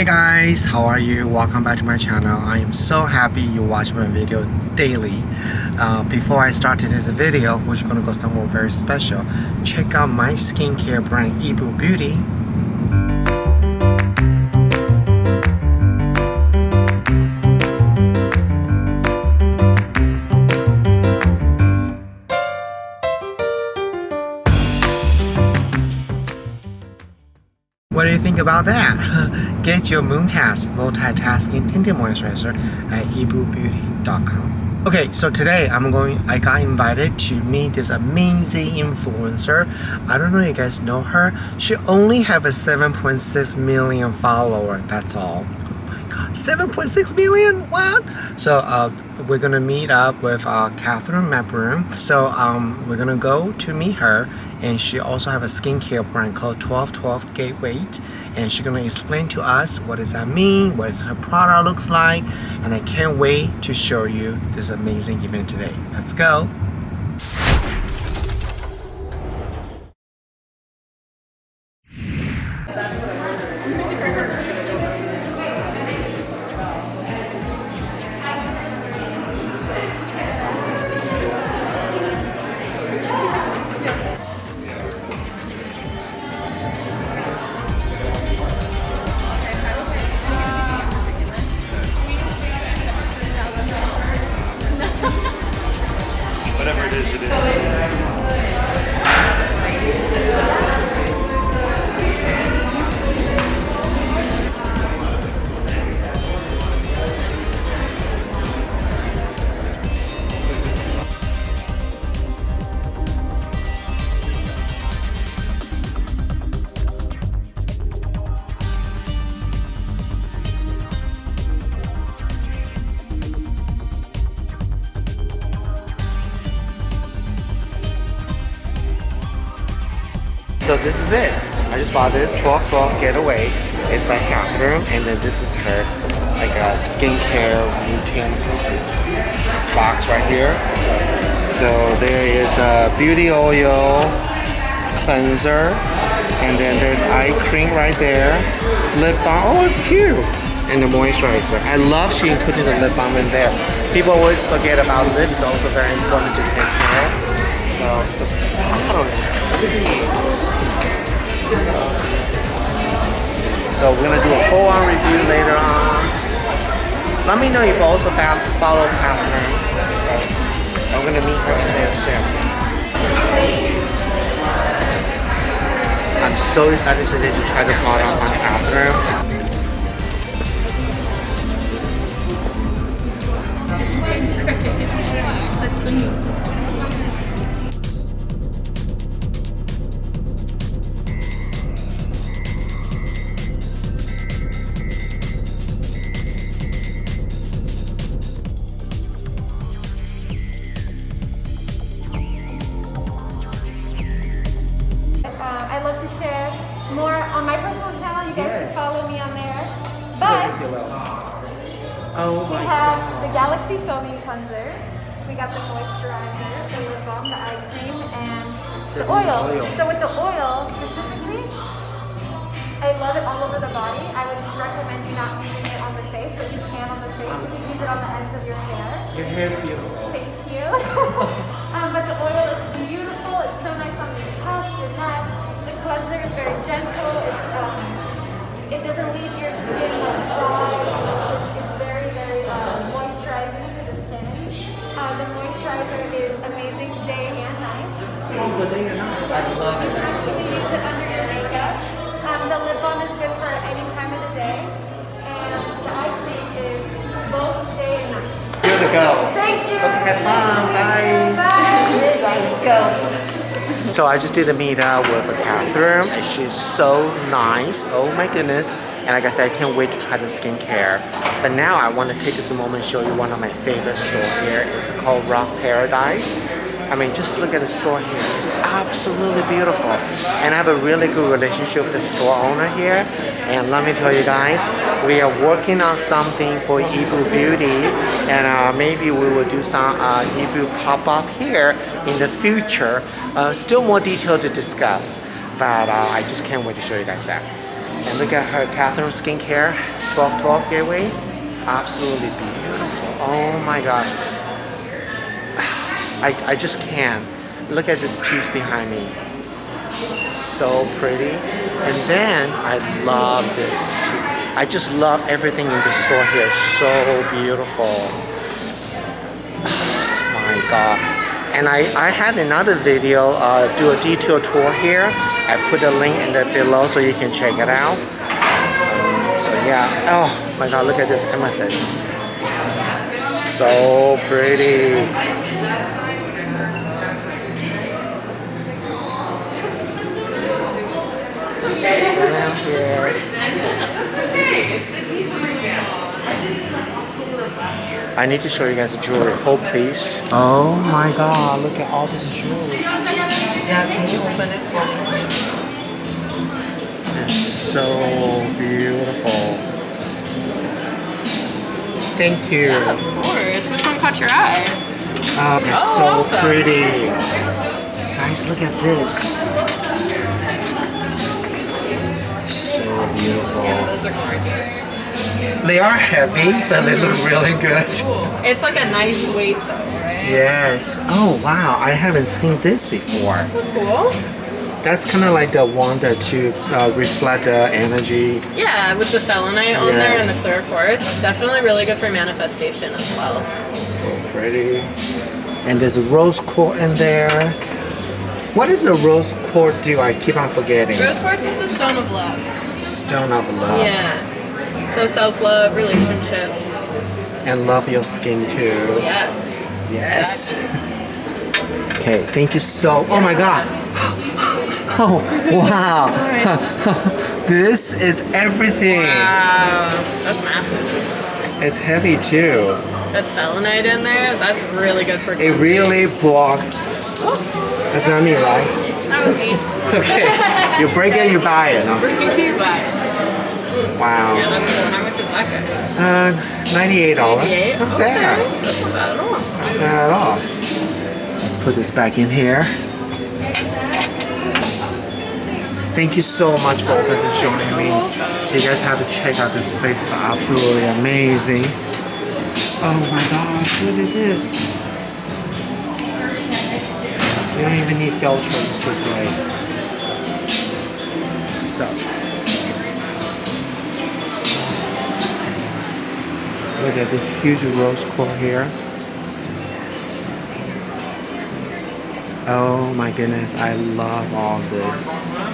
Hey guys, how are you? Welcome back to my channel. I am so happy you watch my video daily. Before I started this video, we're gonna go somewhere very special. Check out my skincare brand Yibu Beauty. What do you think about that? Get your Mooncast multitasking tinted moisturizer at yibubeauty.com. Okay, so today I got invited to meet this amazing influencer. I don't know if you guys know her. She only have a 7.6 million follower, that's all. 7.6 million? What? So we're gonna meet up with Catherine at Broom. So we're gonna go to meet her, and she also have a skincare brand called 1212 Gateway, and she's gonna explain to us what does that mean, what is her product looks like, and I can't wait to show you this amazing event today. Let's go. Whatever it is, it is. So this is it. I just bought this 1212 Getaway. It's by Catherine, and then this is her like a skincare routine box right here. So there is a beauty oil cleanser, and then there's eye cream right there. Lip balm. Oh, it's cute. And the moisturizer. I love she included the lip balm in there. People always forget about lip. It's also very important to take care of. So the bottle is so we're gonna do a full-on review later on. Let me know if you also follow Catherine. I'm gonna meet her in there soon. I'm so excited today to try the product on Catherine. I love to share more on my personal channel. You guys can follow me on there. But we have the Galaxy Foaming Cleanser. We got the moisturizer, the lip balm, the eye cream, and the oil. So with the oil specifically, I love it all over the body. I would recommend you not using it on the face, but you can on the face. You can use it on the ends of your hair. Your hair is beautiful. Thank you. But the oil is beautiful. It's so nice on your chest, your neck. The cleanser is very gentle. It doesn't leave your skin like dry. It's very, very moisturizing to the skin. The moisturizer is amazing day and night. Oh, the day and night. I love it. It's so You can use it under your makeup. The lip balm is good for any time of the day. And the eye cream is both day and night. Good to go. Thank you. Okay, have fun. Bye. Bye. Hey guys, let's go. So I just did a meet up with Catherine, and she's so nice. Oh my goodness. And like I said, I can't wait to try the skincare. But now I want to take this moment and show you one of my favorite stores here. It's called Rock Paradise. I mean, just look at the store here. It's absolutely beautiful. And I have a really good relationship with the store owner here. And let me tell you guys, we are working on something for Yibu Beauty. And maybe we will do some Yibu pop-up here in the future. Still more detail to discuss. But I just can't wait to show you guys that. And look at her Catherine skincare 1212 gateway. Absolutely beautiful. Oh my gosh. I just can't. Look at this piece behind me. So pretty. And then I love this. I just love everything in the store here. So beautiful. Oh my god. And I had another video do a detail tour here. I put a link in the below so you can check it out. So yeah. Oh my god, look at this amethyst. So pretty. I need to show you guys the jewelry. Hold please. Oh my god, look at all this jewelry. Yeah, can you open it for me? It's so beautiful. Thank you. Yeah, of course. Which one caught your eye? It's so awesome. pretty. Guys, look at this. So beautiful. Yeah, those are gorgeous. They are heavy, but they look really good. It's like a nice weight though, right? Yes. Oh wow, I haven't seen this before. That's cool. That's kind of like the one that to reflect the energy. Yeah, with the selenite on there and the clear quartz. Definitely really good for manifestation as well. So pretty. And there's a rose quartz in there. What does a rose quartz do? I keep on forgetting. Rose quartz is the stone of love. Stone of love. Yeah. So self-love, relationships. And love your skin too. Yes. Yes. Okay, thank you so. Oh my god. Oh wow. This is everything. Wow. That's massive. It's heavy too. That selenite in there, that's really good for It cleansing. really blocked. That's not me, right? That was me. Okay. You break it, you buy it. No? Bring you back. Wow. Yeah, that's cool. How much is that guy? $98. $98? Not Okay. bad. That's not bad at all. Not bad at all. Let's put this back in here. Thank you so much for opening and showing me. You guys have to check out this place. It's absolutely amazing. Oh my gosh, look at this. You don't even need filter, just look great. So, look at this huge rose quartz here. Oh my goodness, I love all this.